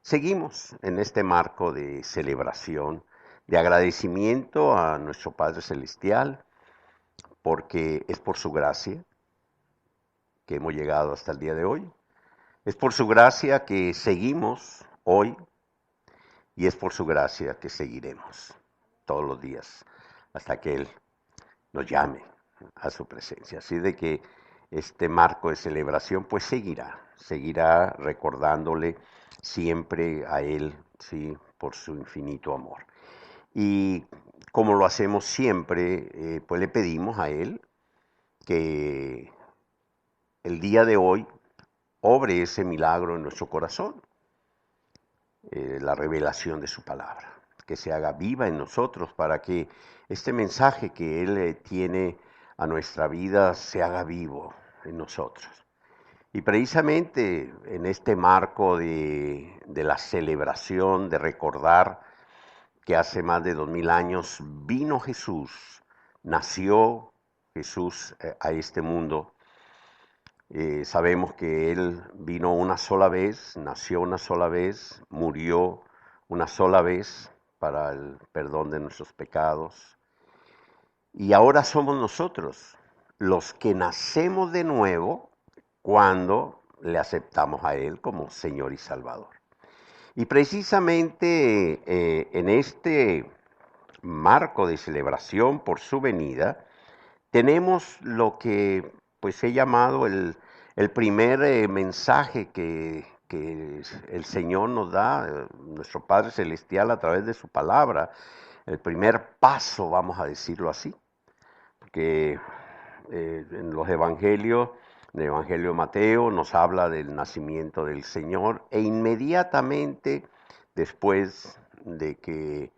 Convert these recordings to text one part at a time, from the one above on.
Seguimos en este marco de celebración, de agradecimiento a nuestro Padre Celestial, porque es por su gracia que hemos llegado hasta el día de hoy. Es por su gracia que seguimos hoy y es por su gracia que seguiremos todos los días hasta que Él nos llame a su presencia. Así de que este marco de celebración pues seguirá recordándole siempre a Él, sí, por su infinito amor. Y como lo hacemos siempre, pues le pedimos a Él que el día de hoy obre ese milagro en nuestro corazón, la revelación de su palabra, que se haga viva en nosotros para que este mensaje que Él tiene a nuestra vida se haga vivo en nosotros. Y precisamente en este marco de la celebración, de recordar que hace más de 2000 años vino Jesús, nació Jesús a este mundo. Sabemos que Él vino una sola vez, nació una sola vez, murió una sola vez para el perdón de nuestros pecados. Y ahora somos nosotros los que nacemos de nuevo cuando le aceptamos a Él como Señor y Salvador. Y precisamente en este marco de celebración por su venida, tenemos lo que pues he llamado el primer mensaje que el Señor nos da, nuestro Padre Celestial a través de su palabra, el primer paso, vamos a decirlo así, que en los evangelios, en el Evangelio de Mateo nos habla del nacimiento del Señor e inmediatamente después de que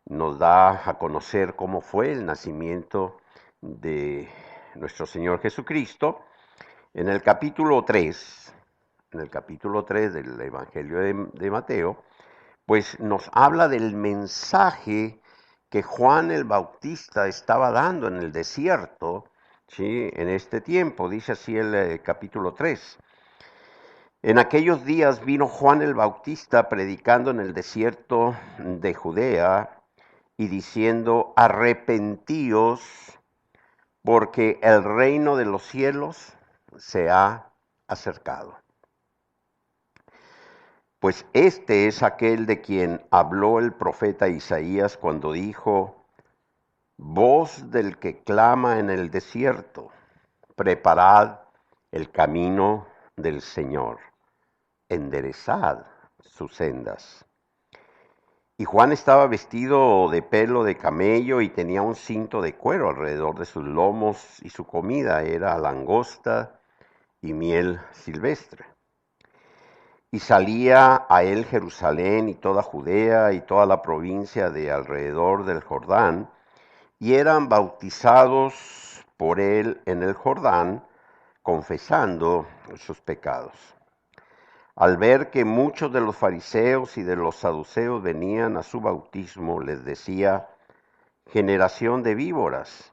nos da a conocer cómo fue el nacimiento de nuestro Señor Jesucristo, en el capítulo 3, en el capítulo 3 del Evangelio de Mateo, pues nos habla del mensaje que Juan el Bautista estaba dando en el desierto, ¿sí? En este tiempo, dice así el capítulo 3. En aquellos días vino Juan el Bautista predicando en el desierto de Judea y diciendo, arrepentíos porque el reino de los cielos se ha acercado. Pues este es aquel de quien habló el profeta Isaías cuando dijo, voz del que clama en el desierto, preparad el camino del Señor, enderezad sus sendas. Y Juan estaba vestido de pelo de camello y tenía un cinto de cuero alrededor de sus lomos y su comida era langosta y miel silvestre. Y salía a él Jerusalén y toda Judea y toda la provincia de alrededor del Jordán, y eran bautizados por él en el Jordán, confesando sus pecados. Al ver que muchos de los fariseos y de los saduceos venían a su bautismo, les decía, generación de víboras,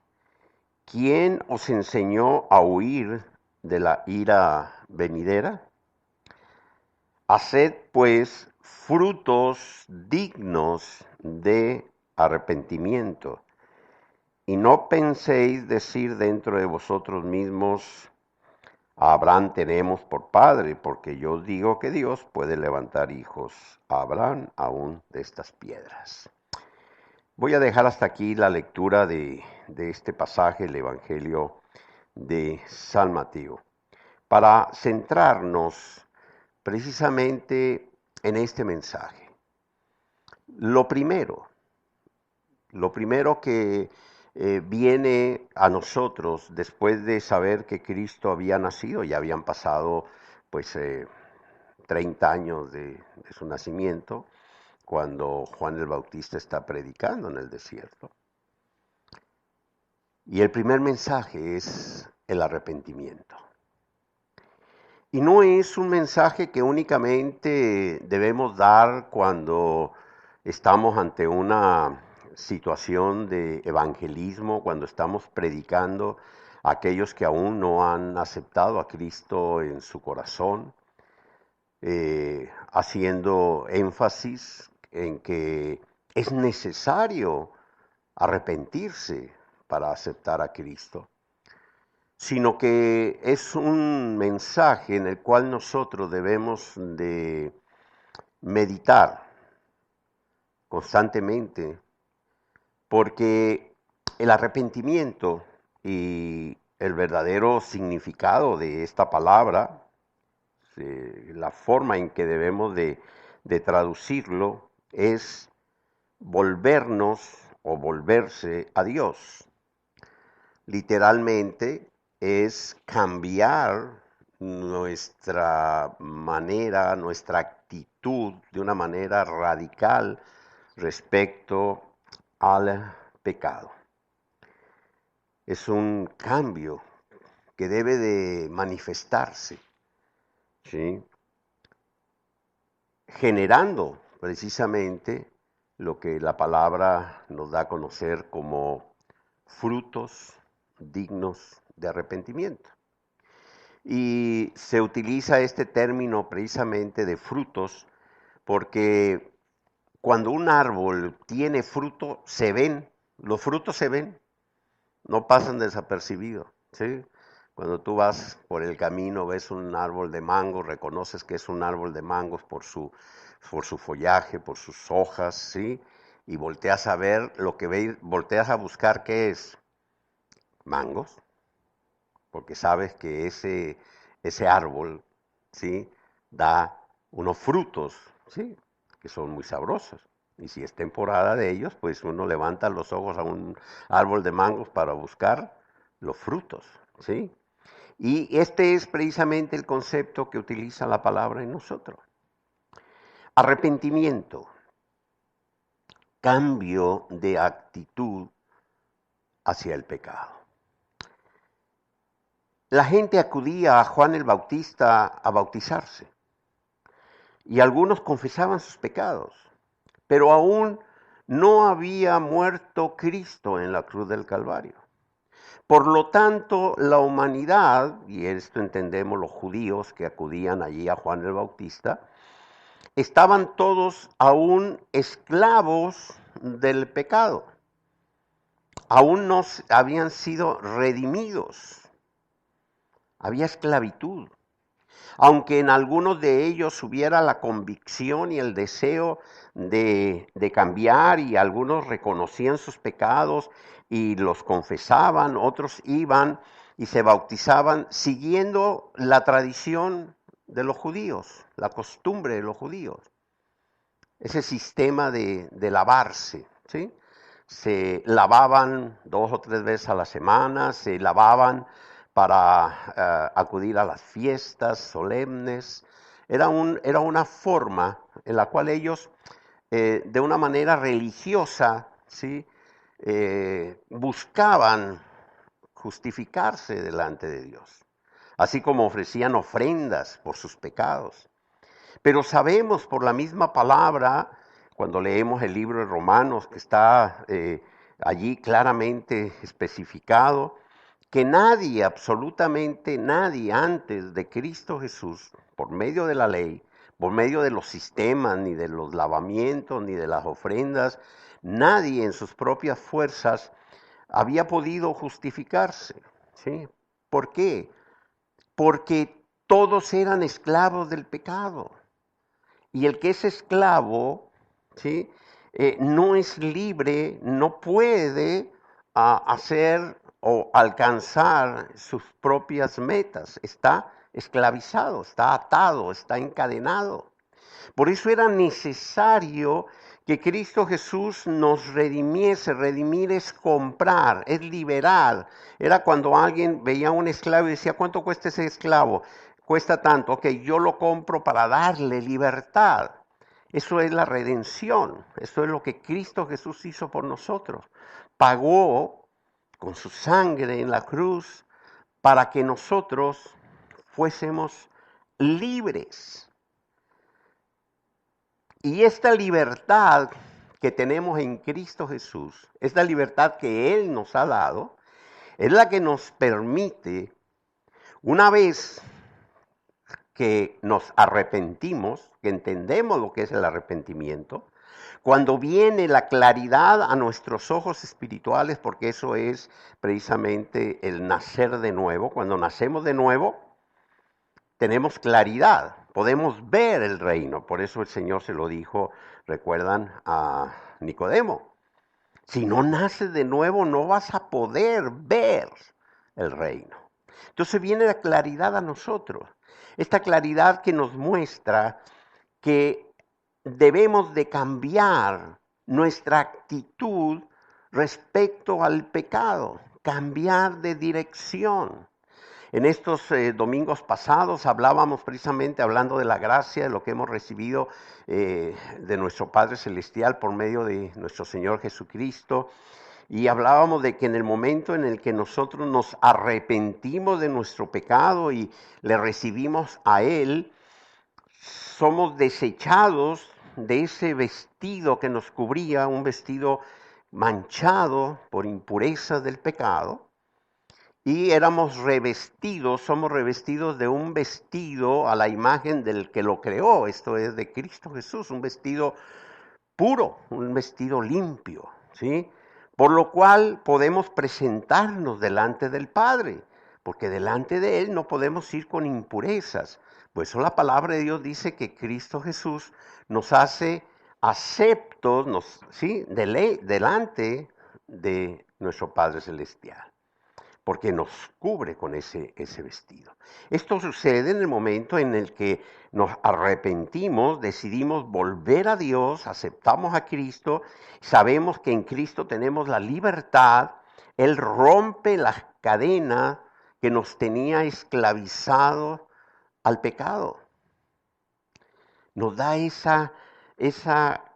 ¿quién os enseñó a huir de la ira venidera? Haced pues frutos dignos de arrepentimiento, y no penséis decir dentro de vosotros mismos, a Abraham tenemos por padre, porque yo digo que Dios puede levantar hijos a Abraham aún de estas piedras. Voy a dejar hasta aquí la lectura de este pasaje, el Evangelio de San Mateo, para centrarnos precisamente en este mensaje. Lo primero, lo primero que viene a nosotros después de saber que Cristo había nacido, ya habían pasado pues 30 años de su nacimiento, cuando Juan el Bautista está predicando en el desierto. Y el primer mensaje es el arrepentimiento. Y no es un mensaje que únicamente debemos dar cuando estamos ante una situación de evangelismo, cuando estamos predicando a aquellos que aún no han aceptado a Cristo en su corazón, haciendo énfasis en que es necesario arrepentirse para aceptar a Cristo, sino que es un mensaje en el cual nosotros debemos de meditar constantemente, porque el arrepentimiento y el verdadero significado de esta palabra, la forma en que debemos de traducirlo, es volvernos o volverse a Dios. Literalmente es cambiar nuestra manera, nuestra actitud de una manera radical respecto al pecado. Es un cambio que debe de manifestarse, ¿sí? Generando precisamente lo que la palabra nos da a conocer como frutos dignos de arrepentimiento. Y se utiliza este término precisamente de frutos porque cuando un árbol tiene fruto, se ven, los frutos se ven, no pasan desapercibidos, ¿sí? Cuando tú vas por el camino, ves un árbol de mango, reconoces que es un árbol de mangos por su follaje, por sus hojas, ¿sí? Y volteas a ver lo que ves, volteas a buscar qué es, mangos, porque sabes que ese árbol, ¿sí? Da unos frutos, ¿sí? Que son muy sabrosos. Y si es temporada de ellos, pues uno levanta los ojos a un árbol de mangos para buscar los frutos, ¿sí? Y este es precisamente el concepto que utiliza la palabra en nosotros. Arrepentimiento, cambio de actitud hacia el pecado. La gente acudía a Juan el Bautista a bautizarse y algunos confesaban sus pecados, pero aún no había muerto Cristo en la cruz del Calvario. Por lo tanto, la humanidad, y esto entendemos los judíos que acudían allí a Juan el Bautista, estaban todos aún esclavos del pecado, aún no habían sido redimidos, había esclavitud. Aunque en algunos de ellos hubiera la convicción y el deseo de cambiar y algunos reconocían sus pecados y los confesaban, otros iban y se bautizaban siguiendo la tradición de los judíos, la costumbre de los judíos, ese sistema de lavarse, ¿sí? Se lavaban 2 o 3 veces a la semana, se lavaban para acudir a las fiestas solemnes. Era una forma en la cual ellos, de una manera religiosa, ¿sí? Buscaban justificarse delante de Dios, así como ofrecían ofrendas por sus pecados. Pero sabemos por la misma palabra, cuando leemos el libro de Romanos, que está allí claramente especificado, que nadie, absolutamente nadie antes de Cristo Jesús, por medio de la ley, por medio de los sistemas, ni de los lavamientos, ni de las ofrendas, nadie en sus propias fuerzas había podido justificarse, ¿sí? ¿Por qué? Porque todos eran esclavos del pecado. Y el que es esclavo, ¿sí? No es libre, no puede hacer o alcanzar sus propias metas. Está esclavizado, está atado, está encadenado. Por eso era necesario que Cristo Jesús nos redimiese. Redimir es comprar, es liberar. Era cuando alguien veía a un esclavo y decía, ¿cuánto cuesta ese esclavo? Cuesta tanto, ok, yo lo compro para darle libertad. Eso es la redención, eso es lo que Cristo Jesús hizo por nosotros. Pagó con su sangre en la cruz para que nosotros fuésemos libres. Y esta libertad que tenemos en Cristo Jesús, esta libertad que Él nos ha dado, es la que nos permite, una vez que nos arrepentimos, que entendemos lo que es el arrepentimiento, cuando viene la claridad a nuestros ojos espirituales, porque eso es precisamente el nacer de nuevo, cuando nacemos de nuevo, tenemos claridad, podemos ver el reino. Por eso el Señor se lo dijo, recuerdan, a Nicodemo. Si no naces de nuevo, no vas a poder ver el reino. Entonces viene la claridad a nosotros. Esta claridad que nos muestra que debemos de cambiar nuestra actitud respecto al pecado, cambiar de dirección. En estos domingos pasados hablábamos precisamente, hablando de la gracia, de lo que hemos recibido de nuestro Padre Celestial por medio de nuestro Señor Jesucristo, y hablábamos de que en el momento en el que nosotros nos arrepentimos de nuestro pecado y le recibimos a Él, somos desechados de ese vestido que nos cubría, un vestido manchado por impureza del pecado, y éramos revestidos, somos revestidos de un vestido a la imagen del que lo creó, esto es de Cristo Jesús, un vestido puro, un vestido limpio, ¿sí? Por lo cual podemos presentarnos delante del Padre, porque delante de Él no podemos ir con impurezas. Por eso la palabra de Dios dice que Cristo Jesús nos hace aceptos, ¿sí? Delante de nuestro Padre Celestial, porque nos cubre con ese vestido. Esto sucede en el momento en el que nos arrepentimos, decidimos volver a Dios, aceptamos a Cristo, sabemos que en Cristo tenemos la libertad, Él rompe las cadenas que nos tenía esclavizados al pecado. Nos da esa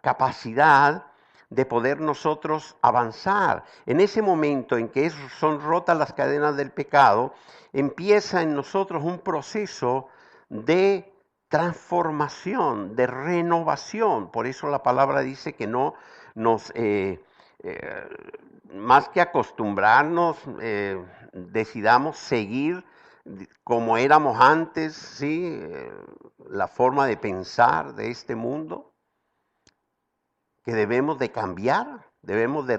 capacidad de poder nosotros avanzar. En ese momento en que son rotas las cadenas del pecado, empieza en nosotros un proceso de transformación, de renovación. Por eso la palabra dice que no nos, más que acostumbrarnos, decidamos seguir como éramos antes, ¿sí? La forma de pensar de este mundo, que debemos de cambiar, debemos de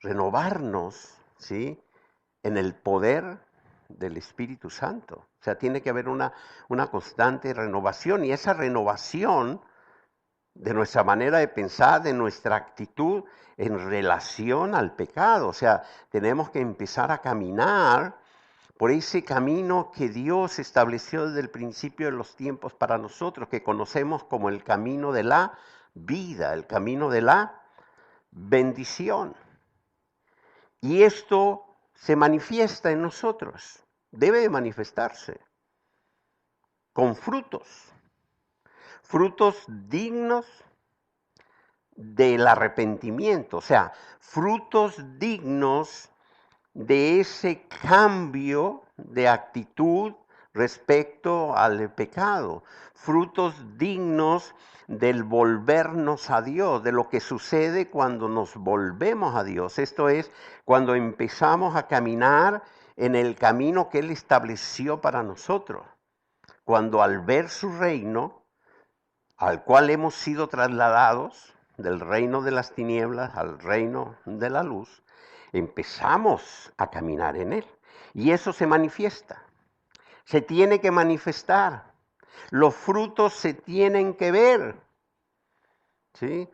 renovarnos, ¿sí? En el poder del Espíritu Santo. O sea, tiene que haber una constante renovación, y esa renovación de nuestra manera de pensar, de nuestra actitud en relación al pecado. O sea, tenemos que empezar a caminar por ese camino que Dios estableció desde el principio de los tiempos para nosotros, que conocemos como el camino de la vida, el camino de la bendición. Y esto se manifiesta en nosotros, debe de manifestarse con frutos, frutos dignos del arrepentimiento, o sea, frutos dignos de ese cambio de actitud respecto al pecado, frutos dignos del volvernos a Dios, de lo que sucede cuando nos volvemos a Dios. Esto es, cuando empezamos a caminar en el camino que Él estableció para nosotros, cuando al ver su reino, al cual hemos sido trasladados del reino de las tinieblas al reino de la luz, empezamos a caminar en Él. Y eso se manifiesta, se tiene que manifestar. Los frutos se tienen que ver, ¿sí?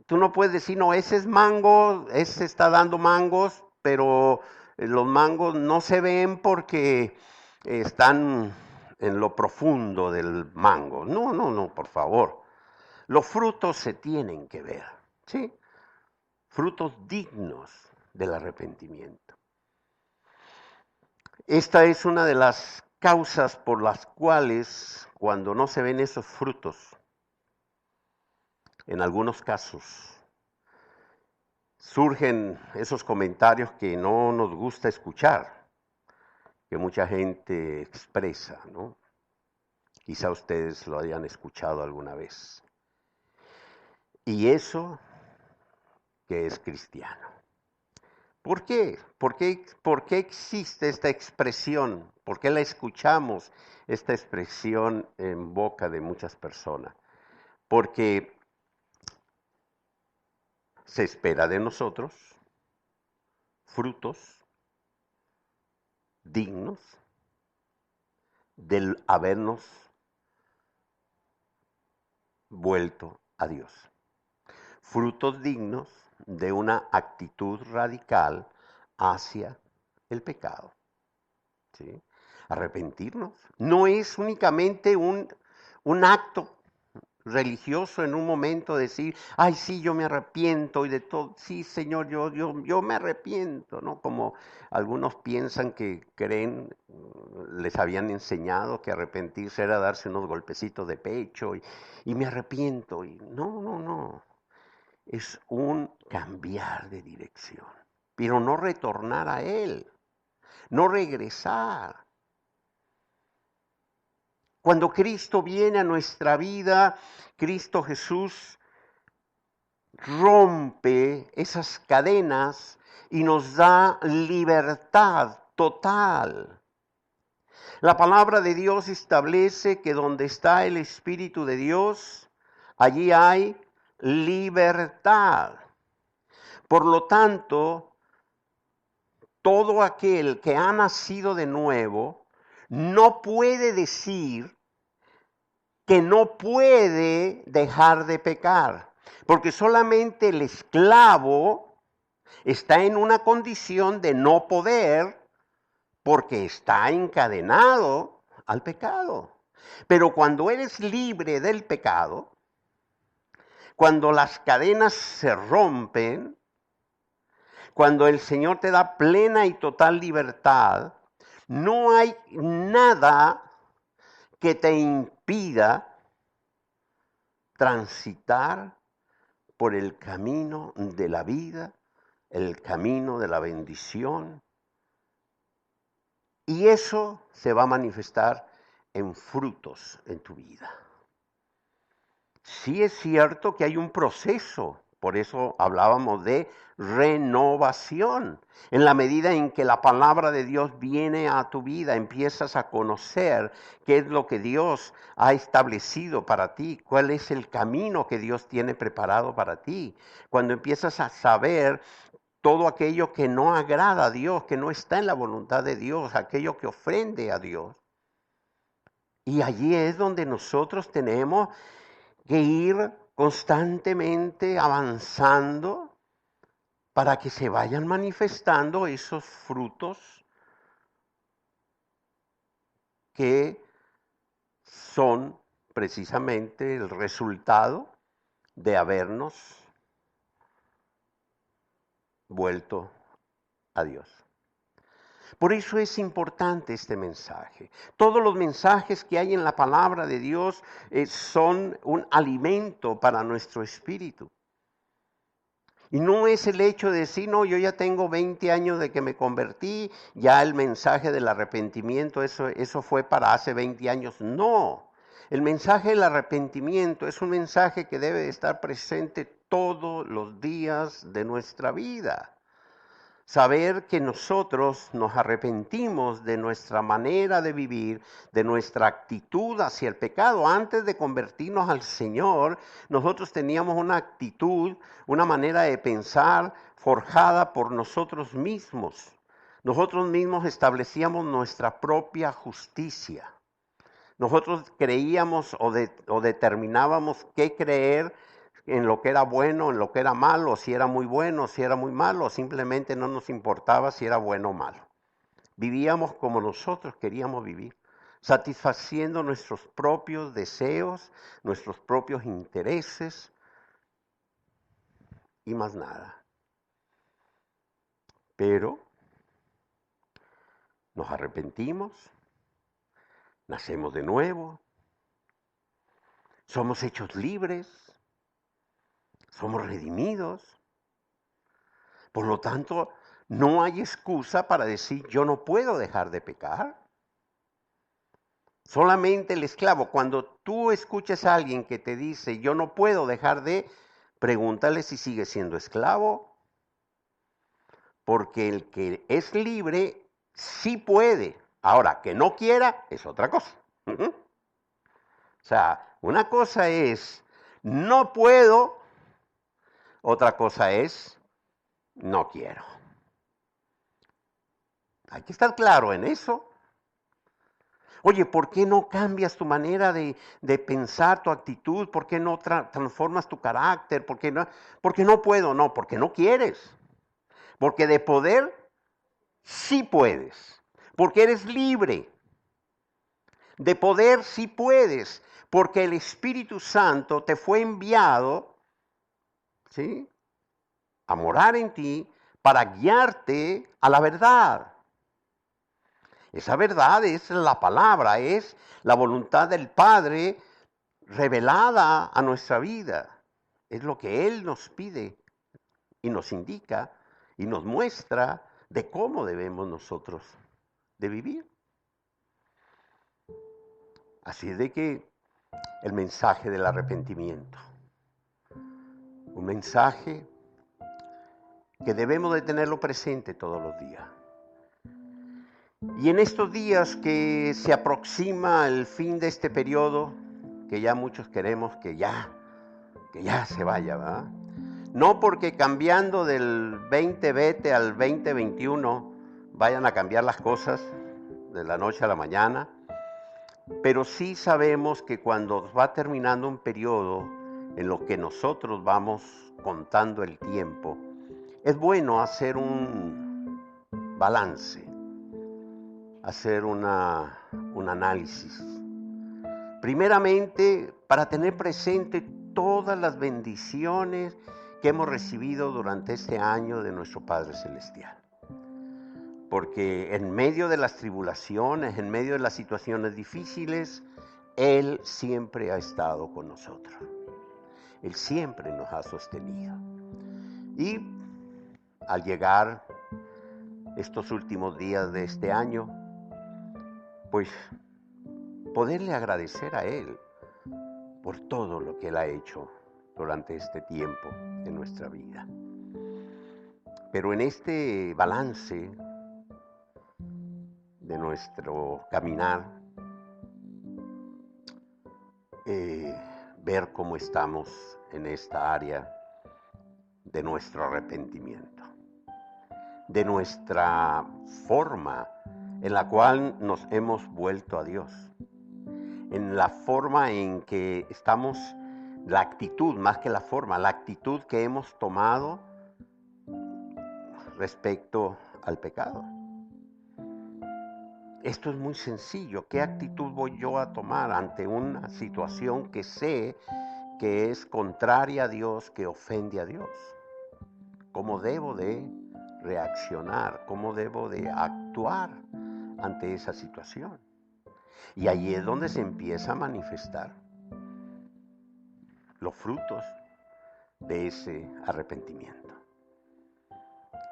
Tú no puedes decir, no, ese es mango, ese está dando mangos, pero los mangos no se ven porque están en lo profundo del mango. No, no, no, por favor. Los frutos se tienen que ver, ¿sí? Frutos dignos del arrepentimiento. Esta es una de las causas por las cuales, cuando no se ven esos frutos, en algunos casos, surgen esos comentarios que no nos gusta escuchar, que mucha gente expresa, ¿no? Quizá ustedes lo hayan escuchado alguna vez. Y eso que es cristiano. ¿Por qué? ¿Por qué existe esta expresión? ¿Por qué la escuchamos, esta expresión en boca de muchas personas? Porque se espera de nosotros frutos dignos del habernos vuelto a Dios. Frutos dignos de una actitud radical hacia el pecado. ¿Sí? Arrepentirnos no es únicamente un acto religioso en un momento decir, ay, sí, yo me arrepiento y de todo, sí, Señor, yo me arrepiento, ¿no? Como algunos piensan que creen, les habían enseñado que arrepentirse era darse unos golpecitos de pecho y me arrepiento. Y no, no, no, es un cambiar de dirección, pero no retornar a Él, no regresar. Cuando Cristo viene a nuestra vida, Cristo Jesús rompe esas cadenas y nos da libertad total. La palabra de Dios establece que donde está el Espíritu de Dios, allí hay libertad. Por lo tanto, todo aquel que ha nacido de nuevo no puede decir que no puede dejar de pecar, porque solamente el esclavo está en una condición de no poder porque está encadenado al pecado. Pero cuando eres libre del pecado, cuando las cadenas se rompen, cuando el Señor te da plena y total libertad, no hay nada que te impida transitar por el camino de la vida, el camino de la bendición. Y eso se va a manifestar en frutos en tu vida. Sí es cierto que hay un proceso, por eso hablábamos de renovación. En la medida en que la palabra de Dios viene a tu vida, empiezas a conocer qué es lo que Dios ha establecido para ti, cuál es el camino que Dios tiene preparado para ti. Cuando empiezas a saber todo aquello que no agrada a Dios, que no está en la voluntad de Dios, aquello que ofende a Dios. Y allí es donde nosotros tenemos que ir constantemente avanzando para que se vayan manifestando esos frutos que son precisamente el resultado de habernos vuelto a Dios. Por eso es importante este mensaje. Todos los mensajes que hay en la palabra de Dios son un alimento para nuestro espíritu. Y no es el hecho de decir, no, yo ya tengo 20 años de que me convertí, ya el mensaje del arrepentimiento, eso fue para hace 20 años. No, el mensaje del arrepentimiento es un mensaje que debe estar presente todos los días de nuestra vida. Saber que nosotros nos arrepentimos de nuestra manera de vivir, de nuestra actitud hacia el pecado. Antes de convertirnos al Señor, nosotros teníamos una actitud, una manera de pensar forjada por nosotros mismos. Nosotros mismos establecíamos nuestra propia justicia. Nosotros creíamos o determinábamos qué creer en lo que era bueno, en lo que era malo, si era muy bueno, si era muy malo, simplemente no nos importaba si era bueno o malo. Vivíamos como nosotros queríamos vivir, satisfaciendo nuestros propios deseos, nuestros propios intereses y más nada. Pero nos arrepentimos, nacemos de nuevo, somos hechos libres, somos redimidos. Por lo tanto, no hay excusa para decir yo no puedo dejar de pecar. Solamente el esclavo, cuando tú escuches a alguien que te dice yo no puedo dejar de, pregúntale si sigue siendo esclavo. porque el que es libre sí puede. Ahora, que no quiera es otra cosa. O sea, una cosa es no puedo, otra cosa es no quiero. Hay que estar claro en eso. Oye, ¿por qué no cambias tu manera de pensar, tu actitud? ¿Por qué no transformas tu carácter? Porque no puedo, no, porque no quieres. Porque de poder sí puedes. Porque eres libre. De poder sí puedes. Porque el Espíritu Santo te fue enviado, ¿sí?, a morar en ti para guiarte a la verdad. Esa verdad es la palabra, es la voluntad del Padre revelada a nuestra vida. Es lo que Él nos pide y nos indica y nos muestra de cómo debemos nosotros de vivir. Así es de que el mensaje del arrepentimiento, un mensaje que debemos de tenerlo presente todos los días. Y en estos días que se aproxima el fin de este periodo, que ya muchos queremos que ya se vaya, ¿verdad? No porque cambiando del 2020 al 2021 vayan a cambiar las cosas de la noche a la mañana, pero sí sabemos que cuando va terminando un periodo en lo que nosotros vamos contando el tiempo, es bueno hacer un balance, hacer un análisis. Primeramente, para tener presente todas las bendiciones que hemos recibido durante este año de nuestro Padre Celestial. Porque en medio de las tribulaciones, en medio de las situaciones difíciles, Él siempre ha estado con nosotros. Él siempre nos ha sostenido. Y al llegar estos últimos días de este año, pues poderle agradecer a Él por todo lo que Él ha hecho durante este tiempo de nuestra vida. Pero en este balance de nuestro caminar, ver cómo estamos en esta área de nuestro arrepentimiento, de nuestra forma en la cual nos hemos vuelto a Dios, en la forma en que estamos, la actitud, más que la forma, la actitud que hemos tomado respecto al pecado. Esto es muy sencillo. ¿Qué actitud voy yo a tomar ante una situación que sé que es contraria a Dios, que ofende a Dios? ¿Cómo debo de reaccionar? ¿Cómo debo de actuar ante esa situación? Y ahí es donde se empieza a manifestar los frutos de ese arrepentimiento.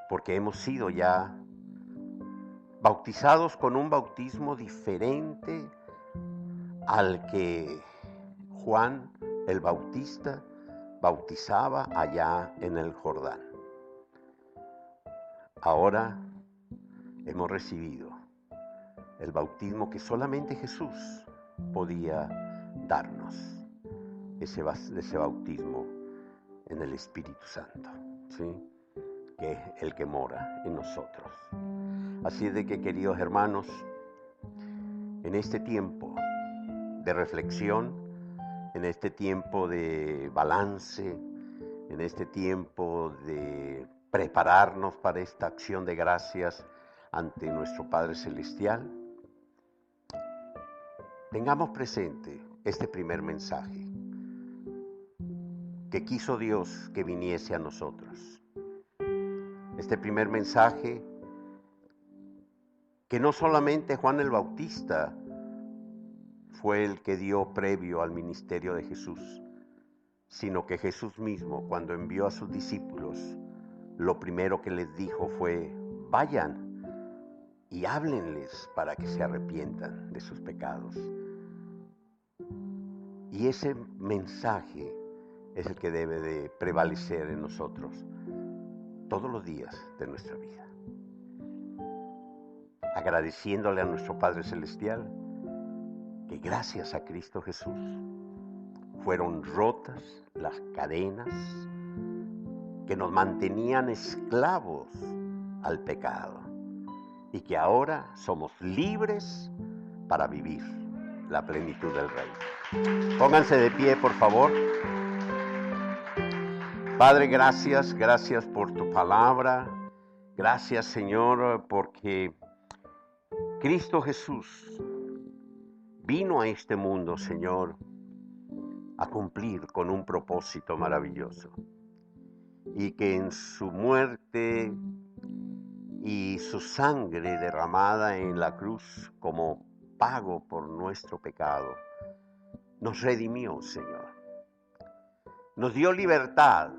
Porque hemos sido ya bautizados con un bautismo diferente al que Juan el Bautista bautizaba allá en el Jordán. Ahora hemos recibido el bautismo que solamente Jesús podía darnos, ese bautismo en el Espíritu Santo, ¿sí?, que es el que mora en nosotros. Así es de que, queridos hermanos, en este tiempo de reflexión, en este tiempo de balance, en este tiempo de prepararnos para esta acción de gracias ante nuestro Padre Celestial, tengamos presente este primer mensaje que quiso Dios que viniese a nosotros. Este primer mensaje que no solamente Juan el Bautista fue el que dio previo al ministerio de Jesús, sino que Jesús mismo, cuando envió a sus discípulos, lo primero que les dijo fue: vayan y háblenles para que se arrepientan de sus pecados. Y ese mensaje es el que debe de prevalecer en nosotros. todos los días de nuestra vida. Agradeciéndole a nuestro Padre Celestial que gracias a Cristo Jesús fueron rotas las cadenas que nos mantenían esclavos al pecado y que ahora somos libres para vivir la plenitud del reino. Pónganse de pie, por favor. Padre, gracias por tu palabra. Gracias, Señor, porque Cristo Jesús vino a este mundo, Señor, a cumplir con un propósito maravilloso. Y que en su muerte y su sangre derramada en la cruz como pago por nuestro pecado, nos redimió, Señor. Nos dio libertad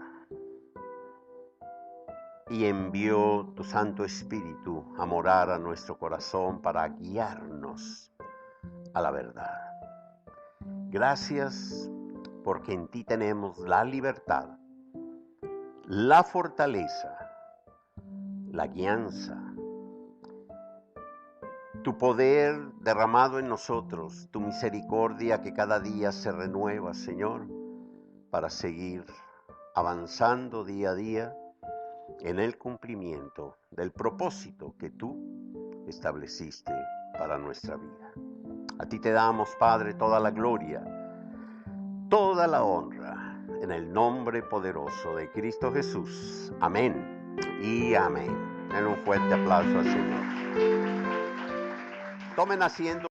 y envió tu Santo Espíritu a morar a nuestro corazón para guiarnos a la verdad. Gracias porque en ti tenemos la libertad, la fortaleza, la guianza, tu poder derramado en nosotros, tu misericordia que cada día se renueva, Señor, para seguir avanzando día a día en el cumplimiento del propósito que tú estableciste para nuestra vida. A ti te damos, Padre, toda la gloria, toda la honra, en el nombre poderoso de Cristo Jesús. Amén y amén. Den un fuerte aplauso al Señor. Tomen asiento.